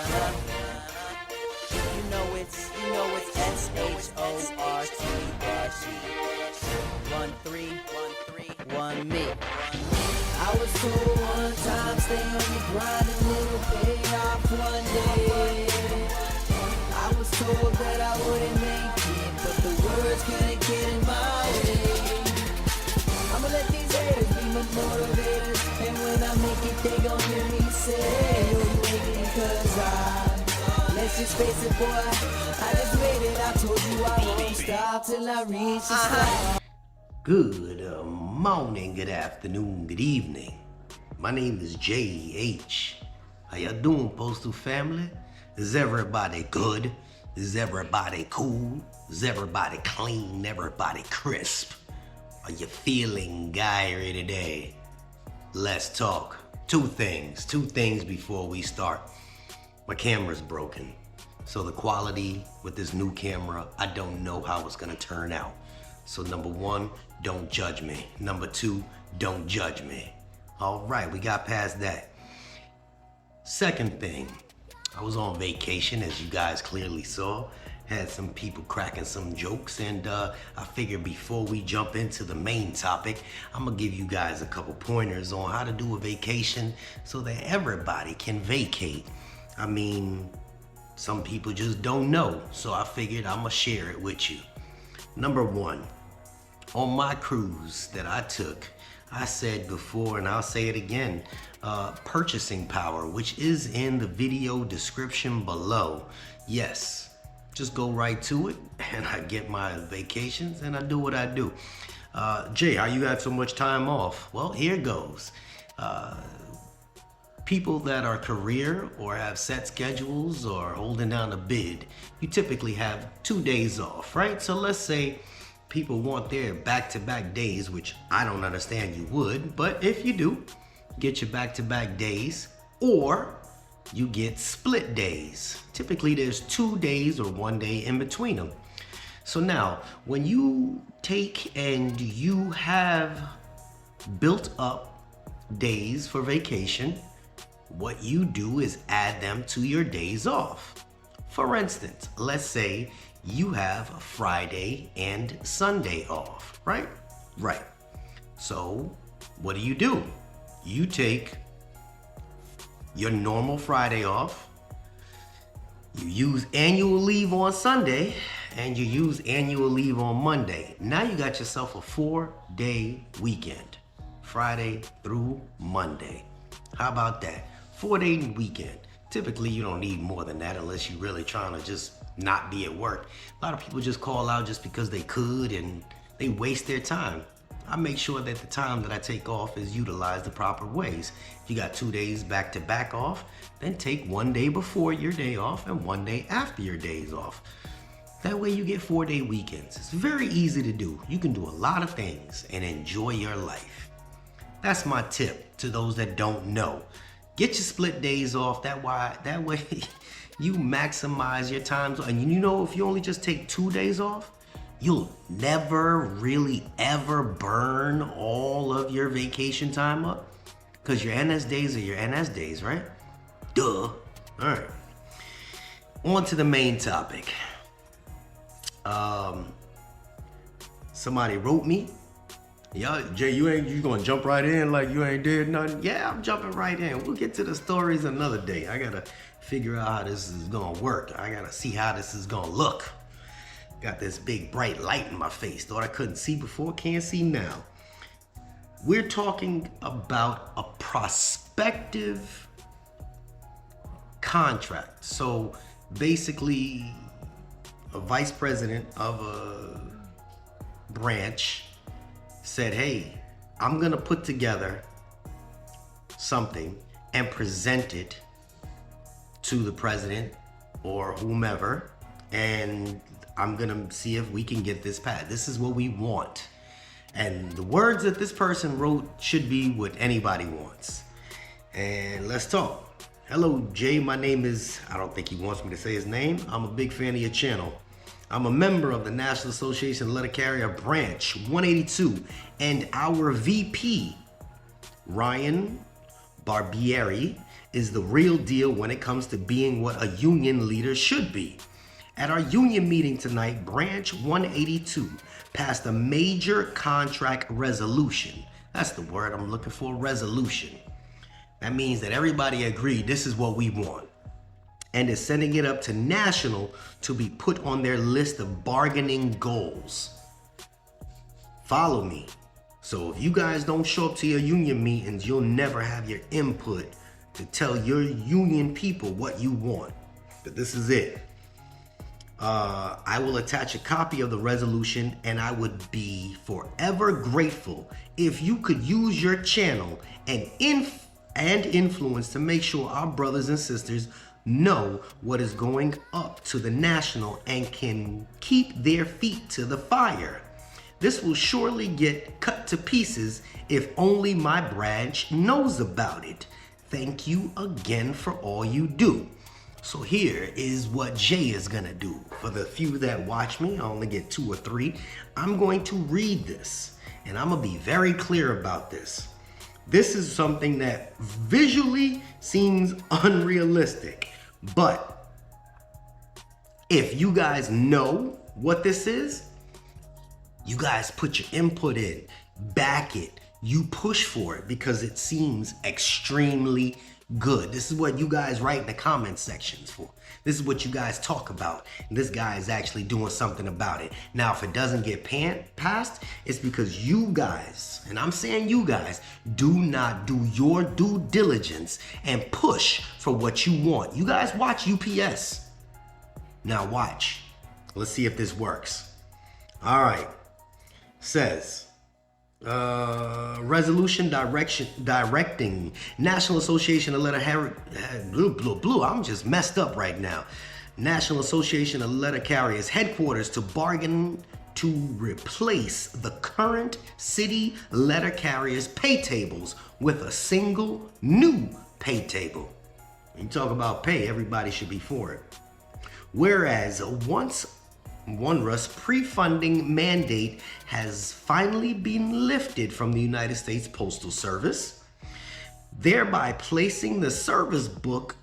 You know it's SHORTE 1313 me. I was told one time, stay on your grind and it'll pay off one day. I was told that I wouldn't make it, but the words couldn't get in my way. I'ma let these haters be my motivators, and when I make it, they gon' hear me say, oh, you make it cause let's just face it, boy, I just made it. I told you I won't stop till I reach the sky. Good morning, good afternoon, good evening. My name is JH. How y'all doing, Postal family? Is everybody good? Is everybody cool? Is everybody clean? Everybody crisp? Are you feeling wiry today? Let's talk. Two things before we start. My camera's broken, so the quality with this new camera, I don't know how it's gonna turn out. So number one, don't judge me. Number two, don't judge me. All right, we got past that. Second thing, I was on vacation, as you guys clearly saw. Had some people cracking some jokes, and I figured before we jump into the main topic, I'm gonna give you guys a couple pointers on how to do a vacation so that everybody can vacate. I mean, some people just don't know, so I figured I'm gonna share it with you. Number one, on my cruise that I took, I said before, and I'll say it again, purchasing power, which is in the video description below. Yes, just go right to it, and I get my vacations, and I do what I do. Jay, how you got so much time off? Well, here goes. People that are career or have set schedules or holding down a bid, you typically have 2 days off, right? So let's say people want their back-to-back days, which I don't understand you would, but if you do, get your back-to-back days, or you get split days. Typically there's 2 days or 1 day in between them. So now, when you take and you have built up days for vacation, what you do is add them to your days off. For instance, let's say you have Friday and Sunday off, right? Right. So what do? You take your normal Friday off, you use annual leave on Sunday, and you use annual leave on Monday. Now you got yourself a 4-day weekend, Friday through Monday. How about that? 4-day weekend. Typically, you don't need more than that unless you're really trying to just not be at work. A lot of people just call out just because they could, and they waste their time. I make sure that the time that I take off is utilized the proper ways. If you got 2 days back to back off, then take 1 day before your day off and 1 day after your days off. That way you get 4-day weekends. It's very easy to do. You can do a lot of things and enjoy your life. That's my tip to those that don't know. Get your split days off, that way you maximize your time. And you know, if you only just take 2 days off, you'll never really ever burn all of your vacation time up, because your NS days are your NS days, right? Duh. All right. On to the main topic. Somebody wrote me, "Yo, Jay, you gonna jump right in like you ain't did nothing?" Yeah, I'm jumping right in. We'll get to the stories another day. I gotta figure out how this is gonna work. I gotta see how this is gonna look. Got this big bright light in my face. Thought I couldn't see before, can't see now. We're talking about a prospective contract. So basically, a vice president of a branch said, "Hey, I'm gonna put together something and present it to the president or whomever, and I'm gonna see if we can get this passed. This is what we want." And the words that this person wrote should be what anybody wants. And let's talk. "Hello, Jay, my name is," I don't think he wants me to say his name. "I'm a big fan of your channel. I'm a member of the National Association of Letter Carrier Branch 182, and our VP, Ryan Barbieri, is the real deal when it comes to being what a union leader should be. At our union meeting tonight, Branch 182 passed a major contract resolution. That's the word I'm looking for, resolution. That means that everybody agreed this is what we want, and is sending it up to national to be put on their list of bargaining goals. Follow me. So if you guys don't show up to your union meetings, you'll never have your input to tell your union people what you want. But this is it. I will attach a copy of the resolution, and I would be forever grateful if you could use your channel and influence to make sure our brothers and sisters know what is going up to the national and can keep their feet to the fire. This will surely get cut to pieces if only my branch knows about it. Thank you again for all you do. So here is what Jay is gonna do. For the few that watch me, I only get 2 or 3. I'm going to read this, and I'm gonna be very clear about this. This is something that visually seems unrealistic, but if you guys know what this is, you guys put your input in, back it, you push for it because it seems extremely good. This is what you guys write in the comment sections for. This is what you guys talk about. And this guy is actually doing something about it. Now, if it doesn't get passed, it's because you guys, and I'm saying you guys, do not do your due diligence and push for what you want. You guys watch UPS. Now watch. Let's see if this works. All right. Says, resolution directing National Association of Letter I'm just messed up right now. National Association of Letter Carriers headquarters to bargain to replace the current city letter carriers pay tables with a single new pay table. When you talk about pay, everybody should be for it. Whereas once ONRUS pre-funding mandate has finally been lifted from the United States Postal Service, thereby placing the service book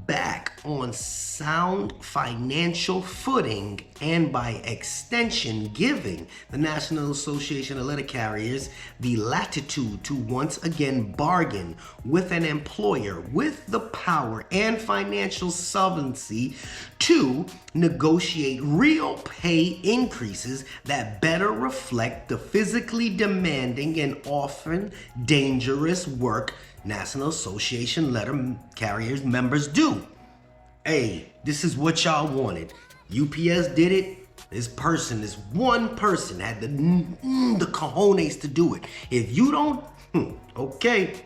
back on sound financial footing, and by extension giving the National Association of Letter Carriers the latitude to once again bargain with an employer with the power and financial solvency to negotiate real pay increases that better reflect the physically demanding and often dangerous work National Association Letter Carriers members do. Hey, this is what y'all wanted. UPS did it. This one person had the cojones to do it. If you don't, okay,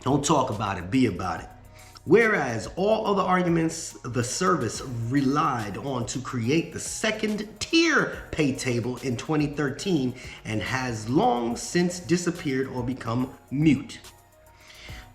don't talk about it, be about it. Whereas all other arguments the service relied on to create the second tier pay table in 2013 and has long since disappeared or become mute.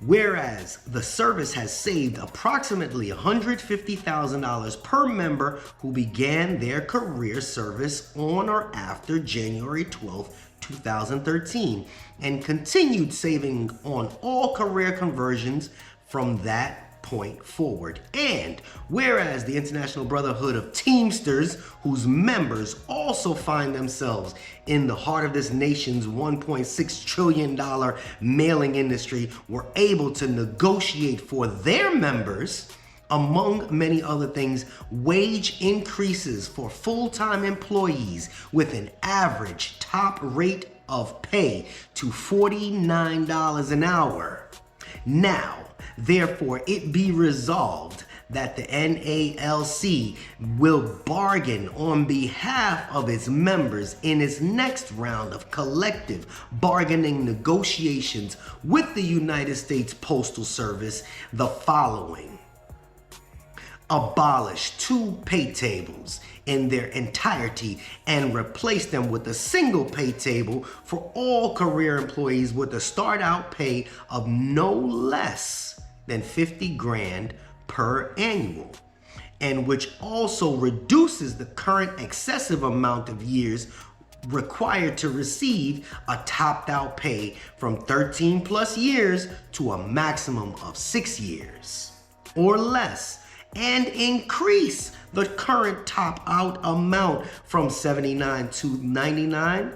Whereas the service has saved approximately $150,000 per member who began their career service on or after January 12, 2013, and continued saving on all career conversions from that point forward. And whereas the International Brotherhood of Teamsters, whose members also find themselves in the heart of this nation's $1.6 trillion mailing industry, were able to negotiate for their members, among many other things, wage increases for full-time employees with an average top rate of pay to $49 an hour. Now, therefore, it be resolved that the NALC will bargain on behalf of its members in its next round of collective bargaining negotiations with the United States Postal Service the following: abolish 2 pay tables in their entirety and replace them with a single pay table for all career employees with a start out pay of no less than 50 grand per annual, and which also reduces the current excessive amount of years required to receive a topped out pay from 13 plus years to a maximum of 6 years or less, and increase the current top out amount from $79,299,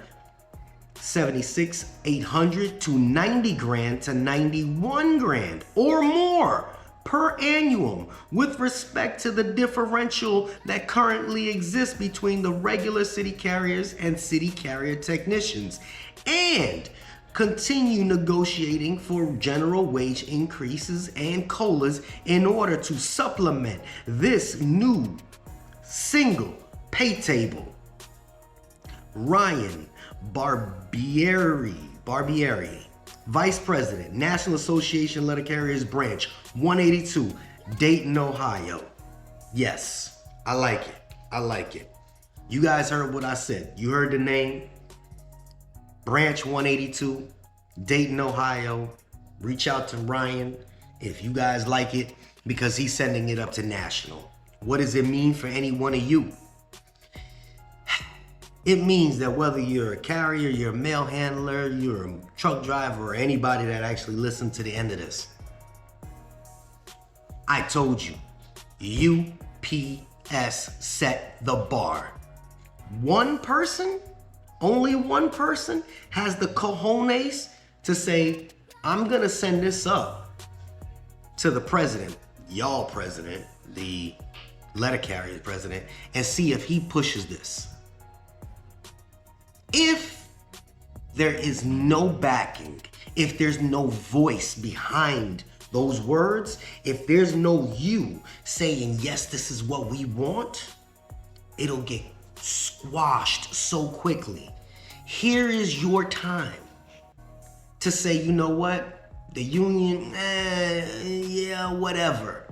$76,800 to $90,000 to $91,000 or more per annum with respect to the differential that currently exists between the regular city carriers and city carrier technicians, and continue negotiating for general wage increases and COLAs in order to supplement this new single pay table. Ryan Barbieri, Vice President, National Association Letter Carriers Branch 182, Dayton, Ohio. Yes, I like it. I like it. You guys heard what I said. You heard the name. Branch 182, Dayton, Ohio. Reach out to Ryan if you guys like it, because he's sending it up to national. What does it mean for any one of you? It means that whether you're a carrier, you're a mail handler, you're a truck driver, or anybody that actually listened to the end of this, I told you, UPS set the bar. One person, only one person, has the cojones to say, I'm gonna send this up to the president, y'all president, the letter carrier president, and see if he pushes this. If there is no backing, if there's no voice behind those words, if there's no you saying, yes, this is what we want, it'll get squashed so quickly. Here is your time to say, you know what? The union, yeah, whatever.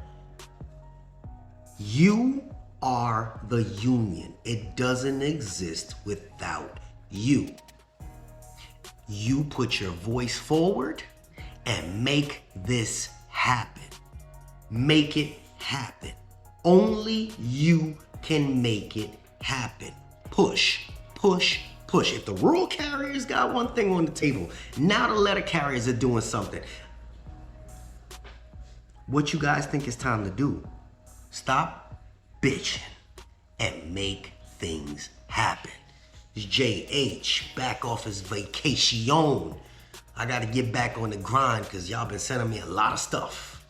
You are the union. It doesn't exist without you. You put your voice forward and make this happen. Make it happen. Only you can make it happen. Push, push, push. If the rural carriers got one thing on the table, now the letter carriers are doing something. What you guys think it's time to do? Stop bitching and make things happen. It's JH, back off his vacation. I gotta get back on the grind because y'all been sending me a lot of stuff.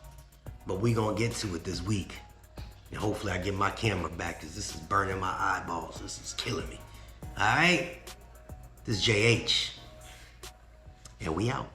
But we gonna get to it this week. And hopefully I get my camera back because this is burning my eyeballs. This is killing me. All right? This is JH. And we out.